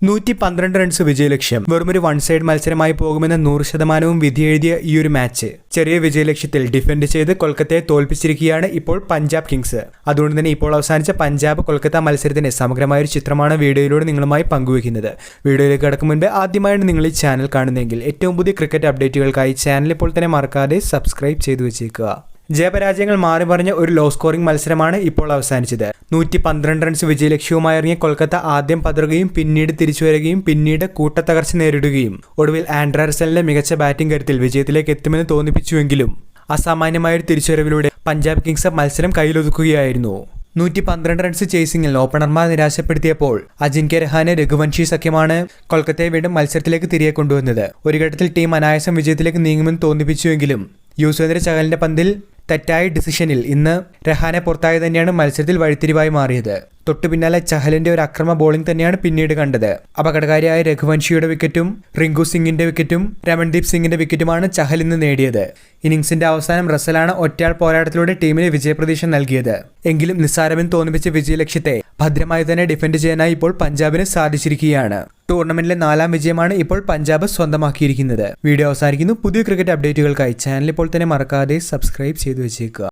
112 runs വിജയലക്ഷ്യം. വെറുമൊരു one side മത്സരമായി പോകുമെന്ന് 100% വിധിയെഴുതിയ ഈ ഒരു മാച്ച് ചെറിയ വിജയലക്ഷ്യത്തിൽ ഡിഫെൻഡ് ചെയ്ത് കൊൽക്കത്തയെ തോൽപ്പിച്ചിരിക്കുകയാണ് ഇപ്പോൾ പഞ്ചാബ് കിങ്സ്. അതുകൊണ്ട് തന്നെ ഇപ്പോൾ അവസാനിച്ച പഞ്ചാബ് കൊൽക്കത്ത മത്സരത്തിന്റെ സമഗ്രമായ ഒരു ചിത്രമാണ് വീഡിയോയിലൂടെ നിങ്ങളുമായി പങ്കുവയ്ക്കുന്നത്. വീഡിയോയിലേക്ക് കടക്കും മുൻപ് ആദ്യമായാണ് നിങ്ങൾ ഈ ചാനൽ കാണുന്നതെങ്കിൽ ഏറ്റവും പുതിയ ക്രിക്കറ്റ് അപ്ഡേറ്റുകൾക്കായി ചാനൽ ഇപ്പോൾ തന്നെ മറക്കാതെ സബ്സ്ക്രൈബ് ചെയ്തു വെച്ചേക്കുക. ജയപരാജയങ്ങൾ മാറി പറഞ്ഞ ഒരു ലോ സ്കോറിംഗ് മത്സരമാണ് ഇപ്പോൾ അവസാനിച്ചത്. 112 റൺസ് വിജയലക്ഷ്യവുമായി ഇറങ്ങിയ കൊൽക്കത്ത ആദ്യം പതറുകയും പിന്നീട് തിരിച്ചുവരികയും പിന്നീട് കൂട്ടത്തകർച്ച നേരിടുകയും ഒടുവിൽ ആൻഡ്രെ റസലിന്റെ മികച്ച ബാറ്റിംഗ് കരുത്തിൽ വിജയത്തിലേക്ക് എത്തുമെന്ന് തോന്നിപ്പിച്ചുവെങ്കിലും അസാമാന്യമായൊരു തിരിച്ചുവരവിലൂടെ പഞ്ചാബ് കിങ്സ് മത്സരം കയ്യിലൊതുക്കുകയായിരുന്നു. 112 റൺസ് ചേസിംഗിൽ ഓപ്പണർമാർ നിരാശപ്പെടുത്തിയപ്പോൾ അജിൻക്യ രഹാനെ രഘുവൻഷി സഖ്യമാണ് കൊൽക്കത്തയെ വീണ്ടും മത്സരത്തിലേക്ക് തിരികെ കൊണ്ടുവന്നത്. ഒരു ഘട്ടത്തിൽ ടീം അനായാസം വിജയത്തിലേക്ക് നീങ്ങുമെന്ന് തോന്നിപ്പിച്ചുവെങ്കിലും യുസ്വേന്ദ്ര ചഹലിന്റെ പന്തിൽ തെറ്റായ ഡിസിഷനിൽ ഇന്ന് രഹാനെ പുറത്തായത് തന്നെയാണ് മത്സരത്തിൽ വഴിത്തിരിവായി മാറിയത്. തൊട്ടു പിന്നാലെ ചഹലിന്റെ ഒരു അക്രമ ബോളിംഗ് തന്നെയാണ് പിന്നീട് കണ്ടത്. അപകടകാരിയായ രഘുവൻഷിയുടെ വിക്കറ്റും റിങ്കു സിംഗിന്റെ വിക്കറ്റും രമൺദീപ് സിംഗിന്റെ വിക്കറ്റുമാണ് ചഹൽ ഇന്ന് നേടിയത്. ഇന്നിംഗ്സിന്റെ അവസാനം റസലാണ് ഒറ്റയാൾ പോരാട്ടത്തിലൂടെ ടീമിന് വിജയപ്രതീക്ഷ നൽകിയത്. എങ്കിലും നിസ്സാരമെന്ന് തോന്നിപ്പിച്ച വിജയലക്ഷ്യത്തെ ഭദ്രമായി തന്നെ ഡിഫെൻഡ് ചെയ്യാനായി ഇപ്പോൾ പഞ്ചാബിന് സാധിച്ചിരിക്കുകയാണ്. ടൂർണമെന്റിലെ 4ാം വിജയമാണ് ഇപ്പോൾ പഞ്ചാബ് സ്വന്തമാക്കിയിരിക്കുന്നത്. വീഡിയോ അവസാനിക്കുന്നു. പുതിയ ക്രിക്കറ്റ് അപ്ഡേറ്റുകൾക്കായി ചാനൽ ഇപ്പോൾ തന്നെ മറക്കാതെ സബ്സ്ക്രൈബ് ചെയ്തു വെച്ചേക്കുക.